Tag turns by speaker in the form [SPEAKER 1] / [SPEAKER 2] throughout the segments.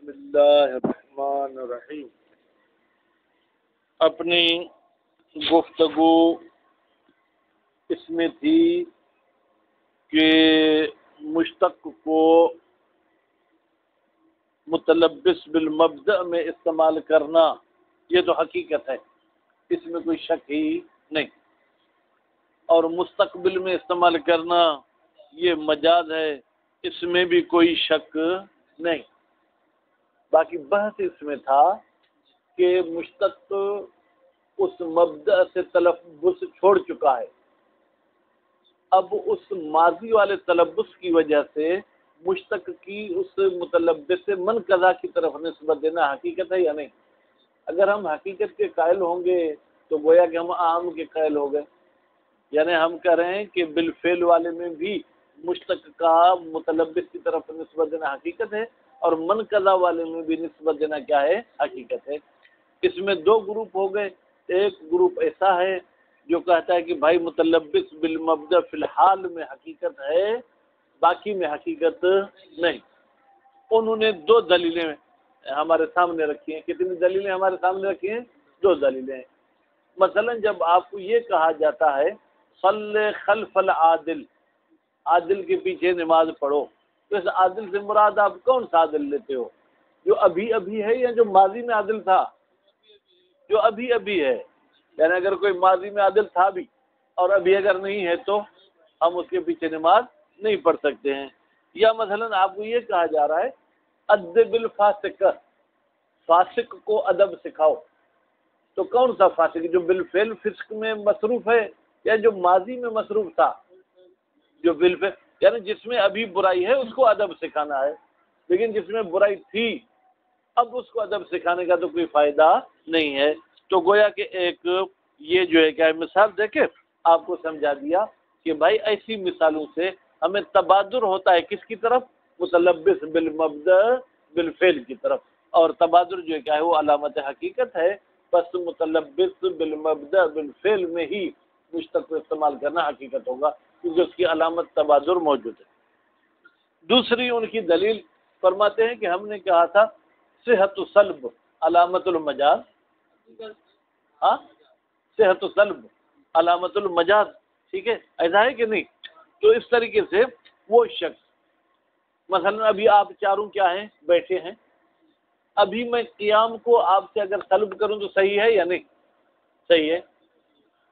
[SPEAKER 1] بسم اللہ الرحمن الرحیم. اپنی گفتگو اس میں تھی کہ مشتق کو متلبس بالمبدأ میں استعمال کرنا یہ تو حقیقت ہے، اس میں کوئی شک ہی نہیں، اور مستقبل میں استعمال کرنا یہ مجاز ہے، اس میں بھی کوئی شک نہیں. باقی بحث اس میں تھا کہ مشتق اس مبدأ سے تلبس چھوڑ چکا ہے، اب اس ماضی والے تلبس کی وجہ سے مشتق کی اس متلبس سے منقضا کی طرف نسبت دینا حقیقت ہے یا نہیں؟ اگر ہم حقیقت کے قائل ہوں گے تو گویا کہ ہم عام کے قائل ہو گئے، یعنی ہم کہہ رہے ہیں کہ بالفعل والے میں بھی مشتق کا متلبس کی طرف نسبت دینا حقیقت ہے، اور منقضا والے میں بھی نسبت دینا کیا ہے؟ حقیقت ہے. اس میں دو گروپ ہو گئے. ایک گروپ ایسا ہے جو کہتا ہے کہ بھائی متلبس بالمبدأ فی الحال میں حقیقت ہے، باقی میں حقیقت نہیں. انہوں نے دو دلیلیں ہمارے سامنے رکھی ہیں. کتنی دلیلیں ہمارے سامنے رکھی ہیں؟ دو دلیلیں. مثلا جب آپ کو یہ کہا جاتا ہے صلی خلف العادل، عادل کے پیچھے نماز پڑھو، تو اس عادل سے مراد آپ کون سا عادل لیتے ہو؟ جو ابھی ابھی ہے یا جو ماضی میں عادل تھا؟ جو ابھی ابھی ہے. یعنی اگر کوئی ماضی میں عادل تھا بھی اور ابھی اگر نہیں ہے تو ہم اس کے پیچھے نماز نہیں پڑھ سکتے ہیں. یا مثلا آپ کو یہ کہا جا رہا ہے ادب الفاسق، فاسق کو ادب سکھاؤ، تو کون سا فاسق؟ جو بالفعل فسق میں مصروف ہے یا جو ماضی میں مصروف تھا؟ جو بالفعل، یعنی جس میں ابھی برائی ہے اس کو ادب سکھانا ہے، لیکن جس میں برائی تھی اب اس کو ادب سکھانے کا تو کوئی فائدہ نہیں ہے. تو گویا کہ ایک یہ جو ہے کیا مثال دے کے آپ کو سمجھا دیا کہ بھائی ایسی مثالوں سے ہمیں تبادر ہوتا ہے کس کی طرف؟ متلبس بالمبدأ بالفعل کی طرف. اور تبادر جو ہے کیا ہے وہ علامت حقیقت ہے، بس متلبس بالمبدأ بالفعل میں ہی مشتق کو استعمال کرنا حقیقت ہوگا کیونکہ اس کی علامت تبادر موجود ہے. دوسری ان کی دلیل فرماتے ہیں کہ ہم نے کہا تھا صحت سلب علامت المجاز، ہاں صحت سلب علامت المجاز، ٹھیک ہے، ایسا ہے کہ نہیں؟ تو اس طریقے سے وہ شخص مثلا ابھی آپ چاروں کیا ہیں؟ بیٹھے ہیں. ابھی میں قیام کو آپ سے اگر طلب کروں تو صحیح ہے یا نہیں؟ صحیح ہے.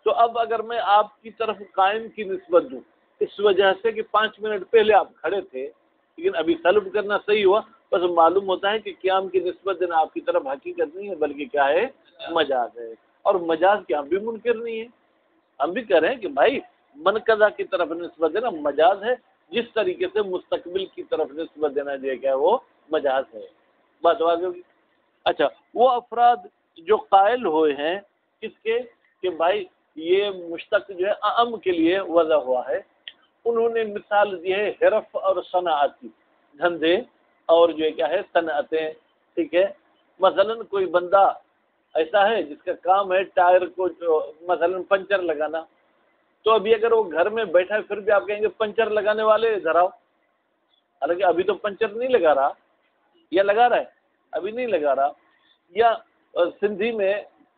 [SPEAKER 1] تو اب اگر میں آپ کی طرف قائم کی نسبت دوں اس وجہ سے کہ 5 منٹ پہلے آپ کھڑے تھے لیکن ابھی طلب کرنا صحیح ہوا، بس معلوم ہوتا ہے کہ قیام کی نسبت دینا آپ کی طرف حقیقت نہیں ہے بلکہ کیا ہے؟ مجاز ہے. اور مجاز کے ہم بھی منکر نہیں ہے، ہم بھی کہہ رہے ہیں کہ بھائی منقضا کی طرف نسبت دینا مجاز ہے، جس طریقے سے مستقبل کی طرف نسبت دینا جو ہے کیا وہ مجاز ہے. بات واضح ہوگی. اچھا، وہ افراد جو قائل ہوئے ہیں کس کے کہ بھائی یہ مشتق جو ہے اعم کے لیے وضع ہوا ہے، انہوں نے مثال دی ہے حرف اور صنعت کی، دھندے اور جو ہے کیا ہے صنعتیں. ٹھیک ہے، مثلا کوئی بندہ ایسا ہے جس کا کام ہے ٹائر کو مثلا پنچر لگانا، تو ابھی اگر وہ گھر میں بیٹھا ہے پھر بھی آپ کہیں گے پنچر لگانے والے ادھر آؤ، حالانکہ ابھی تو پنچر نہیں لگا رہا، یا لگا رہا ہے؟ ابھی نہیں لگا رہا. یا سندھی میں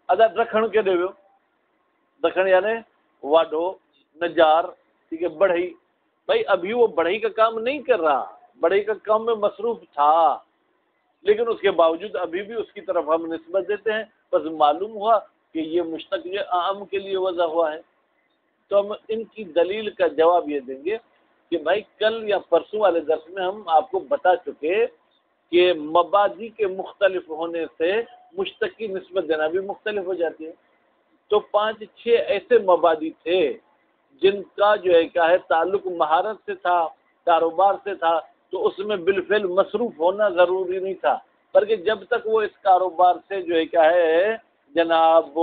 [SPEAKER 1] ادا دکھن کے دیو، دکھن یعنی واڈو نجار، ٹھیک ہے، بڑھئی. بھائی ابھی وہ بڑھئی کا کام نہیں کر رہا، بڑھئی کا کام میں مصروف تھا، لیکن اس کے باوجود ابھی بھی اس کی طرف ہم نسبت دیتے ہیں. بس معلوم ہوا کہ یہ مشتق جو عام کے لیے وضع ہوا ہے. تو ہم ان کی دلیل کا جواب یہ دیں گے کہ بھائی کل یا پرسوں والے درس میں ہم آپ کو بتا چکے کہ مبادی کے مختلف ہونے سے مشتق کی نسبت دینا بھی مختلف ہو جاتی ہے. تو 5-6 ایسے مبادی تھے جن کا جو ہے کیا ہے تعلق مہارت سے تھا، کاروبار سے تھا، تو اس میں بالفعل مصروف ہونا ضروری نہیں تھا، بلکہ جب تک وہ اس کاروبار سے جو ہے کیا ہے جناب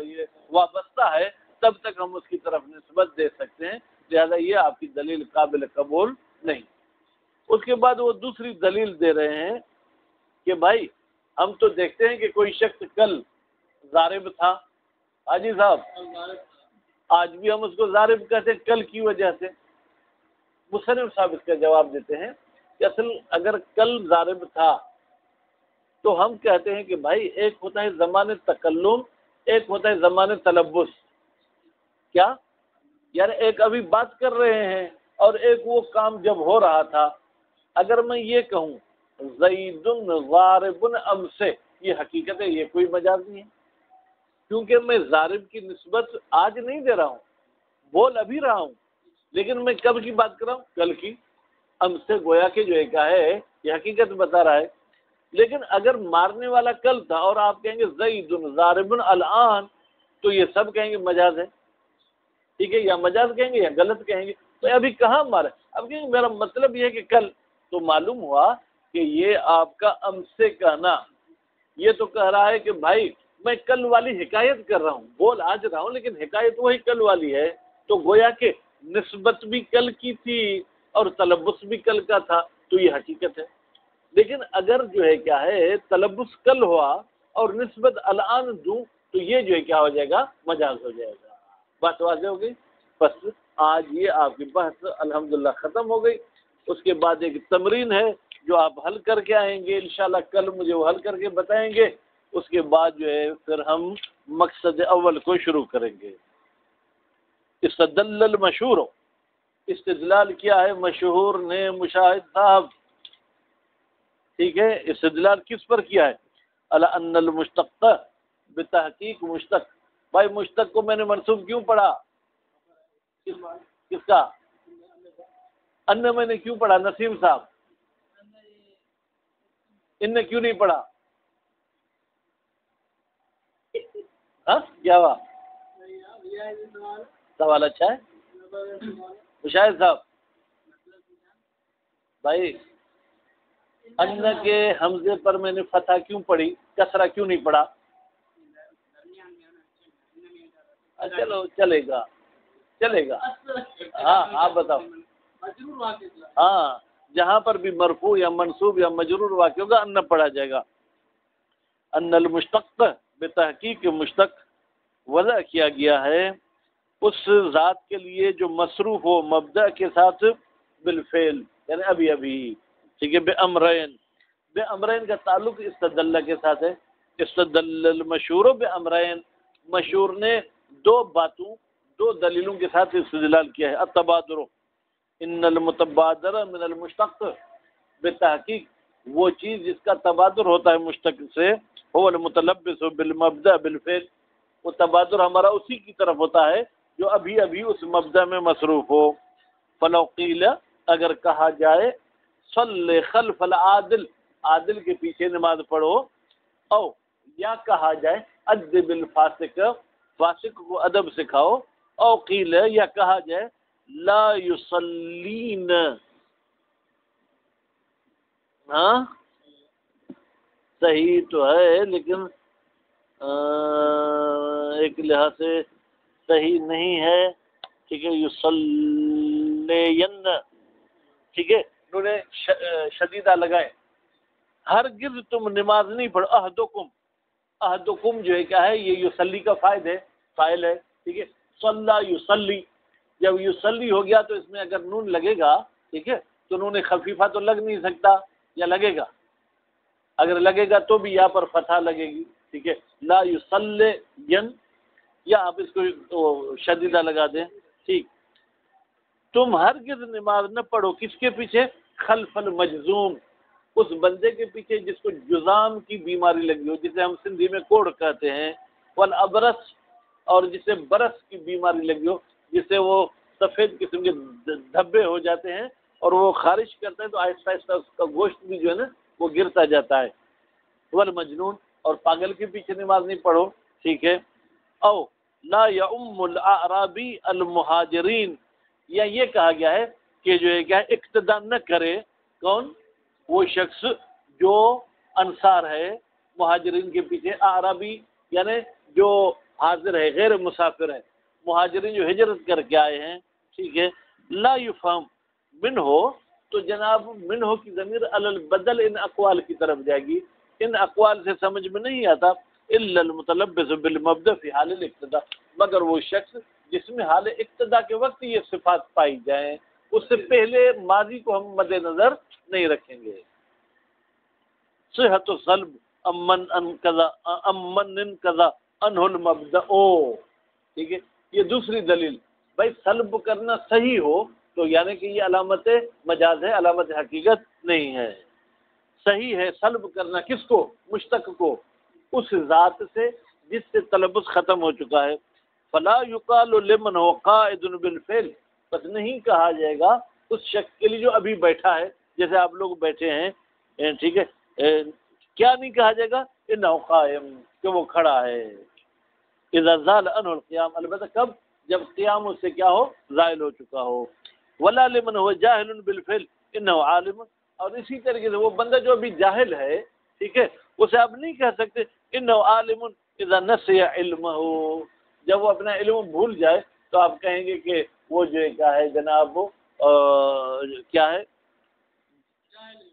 [SPEAKER 1] یہ وابستہ ہے تب تک ہم اس کی طرف نسبت دے سکتے ہیں. لہذا یہ آپ کی دلیل قابل قبول نہیں. اس کے بعد وہ دوسری دلیل دے رہے ہیں کہ بھائی ہم تو دیکھتے ہیں کہ کوئی شخص کل ضارب تھا، حاجی صاحب آج بھی ہم اس کو ضارب کہتے ہیں کل کی وجہ سے. مصنف صاحب اس کا جواب دیتے ہیں کہ اصل اگر کل ضارب تھا تو ہم کہتے ہیں کہ بھائی ایک ہوتا ہے زمان تکلم، ایک ہوتا ہے زمان تلبس. کیا یعنی ایک ابھی بات کر رہے ہیں اور ایک وہ کام جب ہو رہا تھا. اگر میں یہ کہوں زید ضارب امس، یہ حقیقت ہے، یہ کوئی مجاز نہیں ہے، کیونکہ میں ضارب کی نسبت آج نہیں دے رہا ہوں، بول ابھی رہا ہوں، لیکن میں کب کی بات کر رہا ہوں؟ کل کی. امس سے گویا کہ جو ایک ہے یہ حقیقت بتا رہا ہے. لیکن اگر مارنے والا کل تھا اور آپ کہیں گے زید ضارب الان، تو یہ سب کہیں گے مجاز ہے. ٹھیک ہے، یا مجاز کہیں گے یا غلط کہیں گے. تو ابھی کہاں مارا؟ اب کہیں گے میرا مطلب یہ ہے کہ کل. تو معلوم ہوا کہ یہ آپ کا امس سے کہنا یہ تو کہہ رہا ہے کہ بھائی میں کل والی حکایت کر رہا ہوں، بول آج رہا ہوں، لیکن حکایت وہی کل والی ہے. تو گویا کہ نسبت بھی کل کی تھی اور تلبس بھی کل کا تھا، تو یہ حقیقت ہے. لیکن اگر جو ہے کیا ہے تلبس کل ہوا اور نسبت الان دوں، تو یہ جو ہے کیا ہو جائے گا؟ مجاز ہو جائے گا. بات واضح ہو گئی؟ بس آج یہ آپ کی بحث الحمدللہ ختم ہو گئی. اس کے بعد ایک تمرین ہے جو آپ حل کر کے آئیں گے انشاءاللہ، کل مجھے وہ حل کر کے بتائیں گے. اس کے بعد جو ہے پھر ہم مقصد اول کو شروع کریں گے. استدل المشہور، استدلال کیا ہے مشہور نے مشاہد صاحب. ٹھیک ہے، استدلال کس پر کیا ہے؟ علی ان المشتق بتحقیق مشتق. بھائی مشتق کو میں نے منصوب کیوں پڑھا؟ کس کا؟ ان میں نے کیوں پڑھا نسیم صاحب؟ ان نے کیوں نہیں پڑھا؟ ہاں کیا ہوا؟ سوال اچھا ہے مشاہد صاحب. بھائی ان کے حمزے پر میں نے فتح کیوں پڑھی، کسرہ کیوں نہیں پڑھا؟ چلو چلے گا چلے گا. ہاں آپ بتاؤ. ہاں جہاں پر بھی مرفوع یا منصوب یا مجرور واقع ہوگا ان پڑھا جائے گا. ان المشتق بتحقیق مشتق وضع کیا گیا ہے اس ذات کے لیے جو مصروف ہو مبدأ کے ساتھ بالفعل، یعنی ابھی ابھی. ٹھیک ہے، بے امرین. بے امرین کا تعلق استدلہ کے ساتھ ہے. استدل المشہور بے امرین، مشہور نے دو باتوں، دو دلیلوں کے ساتھ استدلال کیا ہے. التبادر، ان المتبادر من المشتق بتحقیق، وہ چیز جس کا تبادر ہوتا ہے مشتق سے، هو المتلبس بالمبدأ بالفعل، وہ تبادر ہمارا اسی کی طرف ہوتا ہے جو ابھی ابھی اس مبدأ میں مصروف ہو. فلو قیل، اگر کہا جائے صلی خلف العادل، عادل کے پیچھے نماز پڑھو، او یا کہا جائے ادب الفاسق، فاسق کو ادب سکھاؤ، او قیل یا کہا جائے لا یصلین. ہاں صحیح تو ہے لیکن ایک لحاظ سے صحیح نہیں ہے. ٹھیک ہے، یصلین، ٹھیک ہے، انہوں نے شدیدہ لگائے. ہرگز تم نماز نہیں پڑھو. احدکم، احدکم جو ہے کیا ہے؟ یہ یصلی کا فائل ہے. ٹھیک ہے، صلی یصلی، جب یصلی ہو گیا تو اس میں اگر نون لگے گا، ٹھیک ہے، تو نون خفیفہ تو لگ نہیں سکتا، یا لگے گا؟ اگر لگے گا تو بھی یہاں پر فتح لگے گی. ٹھیک ہے، لا یصلین، یا آپ اس کو شدیدہ لگا دیں. ٹھیک، تم ہرگز نماز نہ پڑھو کس کے پیچھے؟ خلف المجزوم، اس بندے کے پیچھے جس کو جزام کی بیماری لگی ہو، جسے ہم سندھی میں کوڑ کہتے ہیں. والابرس، اور جسے برس کی بیماری لگی ہو، جسے وہ سفید قسم کے دھبے ہو جاتے ہیں اور وہ خارش کرتا ہے تو آہستہ آہستہ اس کا گوشت بھی جو ہے نا وہ گرتا جاتا ہے. والمجنون، اور پاگل کے پیچھے نماز نہیں پڑھو. ٹھیک ہے، او لا یعم الاعرابی المہاجرین، یا یہ کہا گیا ہے کہ جو ہے کیا اقتداء نہ کرے کون؟ وہ شخص جو انصار ہے مہاجرین کے پیچھے. اعرابی یعنی جو حاضر ہے، غیر مسافر ہے. مہاجرین جو ہجرت کر کے آئے ہیں. ٹھیک ہے، لا یفہم من ہو، تو جناب من ہو کی ضمیر علی البدل ان اقوال کی طرف جائے گی. ان اقوال سے سمجھ میں نہیں آتا الا المتلبس بالمبدأ فی حال الاقتداء، مگر وہ شخص جس میں حال اقتداء کے وقت یہ صفات پائی جائیں، اس سے پہلے ماضی کو ہم مد نظر نہیں رکھیں گے. صحت سلب امن ان کذا امن کذا انہ المبدأ. ٹھیک ہے، یہ دوسری دلیل. بھائی سلب کرنا صحیح ہو تو یعنی کہ یہ علامت مجاز ہے، علامت حقیقت نہیں ہے. صحیح ہے سلب کرنا کس کو؟ مشتق کو، اس ذات سے جس سے تلبس ختم ہو چکا ہے. فلا یقال لمن هو قائد بالفعل، بس نہیں کہا جائے گا اس شخص کے لیے جو ابھی بیٹھا ہے، جیسے آپ لوگ بیٹھے ہیں، ٹھیک ہے، کیا نہیں کہا جائے گا؟ انه قائم، کہ وہ کھڑا ہے. اذا زال عنه القيام، البتہ کب؟ جب قیام اس سے کیا ہو؟ زائل ہو چکا ہو. ولا لمن هو جاهل بالفعل انه عالم، اور اسی طریقے سے وہ بندہ جو ابھی جاہل ہے، ٹھیک ہے، اسے آپ نہیں کہہ سکتے انه عالم اذا نسي علمه، جب وہ اپنا علم بھول جائے تو آپ کہیں گے کہ وہ جو کیا ہے جناب، کیا ہے؟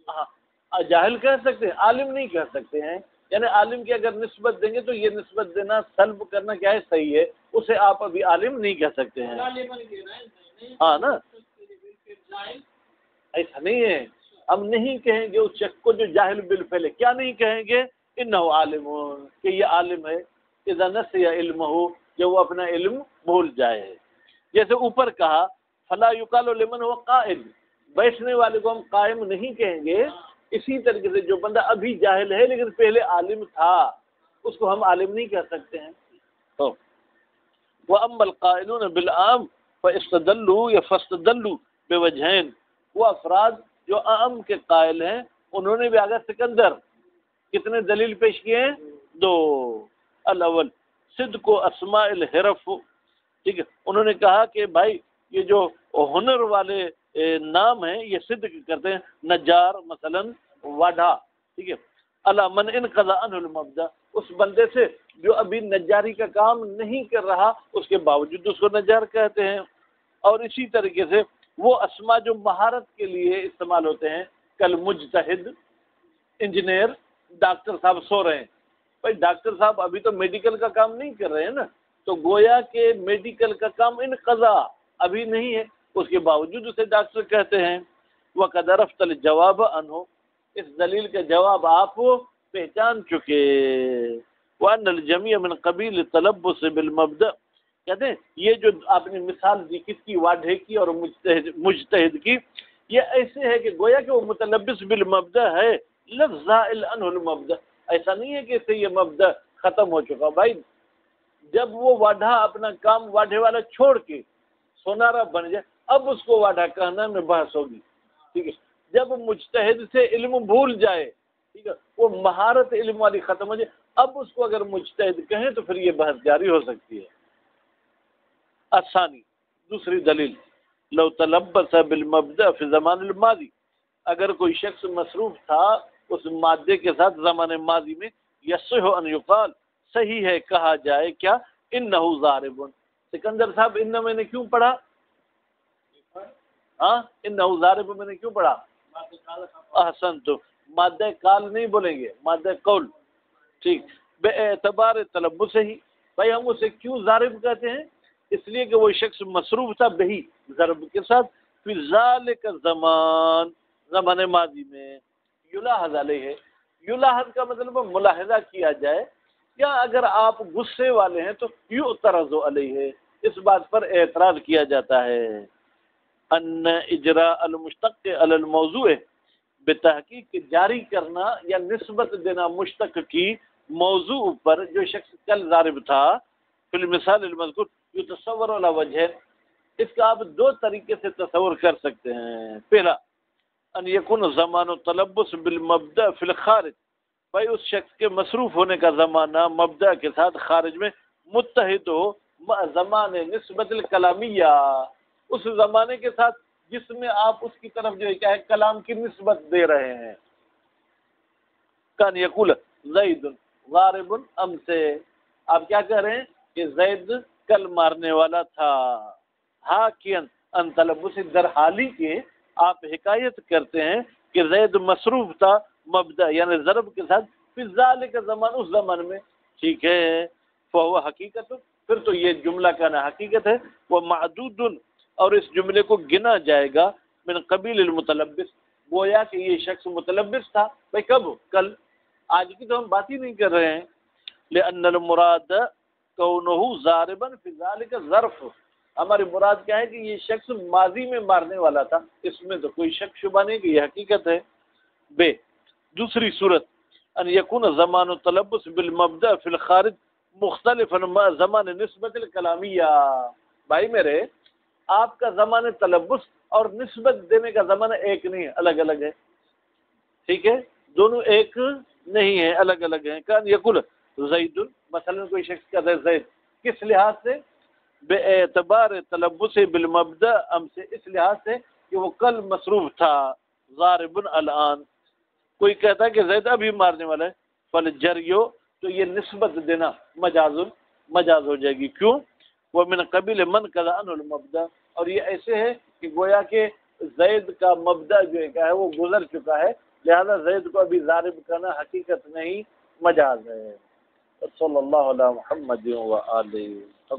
[SPEAKER 1] ہاں، جاہل کہہ سکتے ہیں، عالم نہیں کہہ سکتے ہیں. یعنی عالم کی اگر نسبت دیں گے تو یہ نسبت دینا سلب کرنا کیا ہے؟ صحیح ہے، اسے آپ ابھی عالم نہیں کہہ سکتے ہیں. ہاں نا، ایسا نہیں ہے، ہم نہیں کہیں گے اس شخص کو جو جاہل بالفعل ہے. کیا نہیں کہیں گے؟ انہ عالم، کہ یہ عالم ہے. اذا نسی علمہ، جب وہ اپنا علم بھول جائے. جیسے اوپر کہا فلا یقال لمن هو قائم، بیٹھنے والے کو ہم قائم نہیں کہیں گے. اسی طریقے سے جو بندہ ابھی جاہل ہے لیکن پہلے عالم تھا، اس کو ہم عالم نہیں کہہ سکتے ہیں. تو وَأَمَّا الْقَائِلُونَ بِالْعَامِ فَاسْتَدَلُّوا یا فَاسْتَدَلُّوا بِوَجْهَيْنِ، وہ افراد جو عام کے قائل ہیں انہوں نے بھی آگے سکندر کتنے دلیل پیش کیے ہیں؟ 2. الاول صدق و اسماء الحرف، ٹھیک ہے، انہوں نے کہا کہ بھائی یہ جو ہنر والے نام ہیں یہ صدق کرتے ہیں. نجار مثلا واڈھا، ٹھیک ہے. الا من انقضى عنه المبدا، اس بندے سے جو ابھی نجاری کا کام نہیں کر رہا اس کے باوجود اس کو نجار کہتے ہیں. اور اسی طریقے سے وہ اسما جو مہارت کے لیے استعمال ہوتے ہیں، کل مجتہد، انجینئر، ڈاکٹر صاحب سو رہے ہیں. بھائی ڈاکٹر صاحب ابھی تو میڈیکل کا کام نہیں کر رہے ہیں نا، تو گویا کہ میڈیکل کا کام انقضا ابھی نہیں ہے، اس کے باوجود اسے ڈاکٹر کہتے ہیں. وَقَدْ عَرَفْتَ الْجَوَابَ عَنْهُ، اس دلیل کا جواب آپ پہچان چکے. وَأَنَّ الْجَمِيعَ مِنْ قَبِيلِ التَّلَبُّسِ بِالْمَبْدَأِ، کہتے ہیں یہ جو آپ نے مثال دی کس کی؟ واڈھے کی اور مجتہد کی. یہ ایسے ہے کہ گویا کہ وہ متلبس بالمبدأ ہے، لفظ زائل عنہ المبدأ. ایسا نہیں ہے کہ اسے یہ مبدأ ختم ہو چکا. بھائی جب وہ واڈھا اپنا کام واڈھے والا چھوڑ کے سونارا بن جائے، اب اس کو واڈھا کہنا میں بحث ہوگی. ٹھیک ہے، جب مجتہد سے علم بھول جائے، ٹھیک ہے، وہ مہارت علم والی ختم ہو جائے، اب اس کو اگر مجتہد کہیں تو پھر یہ بحث جاری ہو سکتی ہے. الثانی، دوسری دلیل، لو تلبس بالمبدأ فی زمان الماضی، اگر کوئی شخص مصروف تھا اس مادے کے ساتھ زمان ماضی میں، یصح ان یقال، صحیح ہے کہا جائے کیا؟ انہ ضارب. سکندر صاحب انہ میں نے کیوں پڑھا؟ ہاں، انہ ضارب میں نے کیوں پڑھا؟ احسن، تو مادہ کال نہیں بولیں گے، مادہ قول. ٹھیک، بے اعتبار تلبس ہی. بھائی ہم اسے کیوں ضارب کہتے ہیں؟ اس لیے کہ وہ شخص مصروف تھا بہی، ضرب کے ساتھ، فی ذالک زمان، زمان ماضی میں. یلاحظ علیہ ہے، یلاحظ کا مطلب ملاحظہ کیا جائے، یا اگر آپ غصے والے ہیں تو یعترض علیہ، اس بات پر اعتراض کیا جاتا ہے. ان اجراء المشتق علی الموضوع، بتحقیق جاری کرنا یا نسبت دینا مشتق کی موضوع پر جو شخص کل ضارب تھا، فی المثال المذکور، یتصور علی وجہ، اس کا آپ 2 طریقے سے تصور کر سکتے ہیں. پہلا، ان یکون زمان التلبس بالمبدأ فی الخارج، بھائی اس شخص کے مصروف ہونے کا زمانہ مبدأ کے ساتھ خارج میں متحد ہو زمان نسبت الکلامیہ، اس زمانے کے ساتھ جس میں آپ اس کی طرف جو ہے کیا ہے کلام کی نسبت دے رہے ہیں. کان یقول زید ضارب امس، آپ کیا کہہ رہے ہیں کہ زید کل مارنے والا تھا. حاکین ان تلبس، در حالی کے آپ حکایت کرتے ہیں کہ زید مصروف تھا مبدأ یعنی ضرب کے ساتھ فی ذالک زمان، اس زمان میں. ٹھیک ہے، فہو حقیقت، پھر تو یہ جملہ کا نا حقیقت ہے. وہ معدود، اور اس جملے کو گنا جائے گا من قبیل المتلبس، گویا کہ یہ شخص متلبس تھا. بھائی کب؟ کل. آج کی تو ہم بات ہی نہیں کر رہے ہیں. لأن المراد کونہ ضاربا فی ذلک ظرف، ہماری مراد کیا ہے کہ یہ شخص ماضی میں مارنے والا تھا، اس میں تو کوئی شک شبہ نہیں کہ یہ حقیقت ہے. بے دوسری صورت ان یکون زمان التلبس بالمبدأ فی الخارج مختلف مع زمان نسبت الکلامیہ. بھائی میرے، آپ کا زمان تلبس اور نسبت دینے کا زمانہ ایک نہیں ہے، الگ الگ ہے. ٹھیک ہے، دونوں ایک نہیں ہے، الگ الگ ہیں. کان یقول زید، مثلا کوئی شخص کہتا ہے زید، کس لحاظ سے؟ بے اعتبار تلبس بالمبدأ ام سے، اس لحاظ سے کہ وہ کل مصروف تھا. ضارب الان، کوئی کہتا ہے کہ زید ابھی مارنے والا ہے، فالجریو، تو یہ نسبت دینا مجاز ہو جائے گی. کیوں؟ وہ من قبیل من کذا عنہ المبدأ، اور یہ ایسے ہے کہ گویا کہ زید کا مبدأ جو ہے وہ گزر چکا ہے، لہذا زید کو ابھی ضارب کرنا حقیقت نہیں، مجاز ہے. صلی اللہ علیہ محمد و آلہ.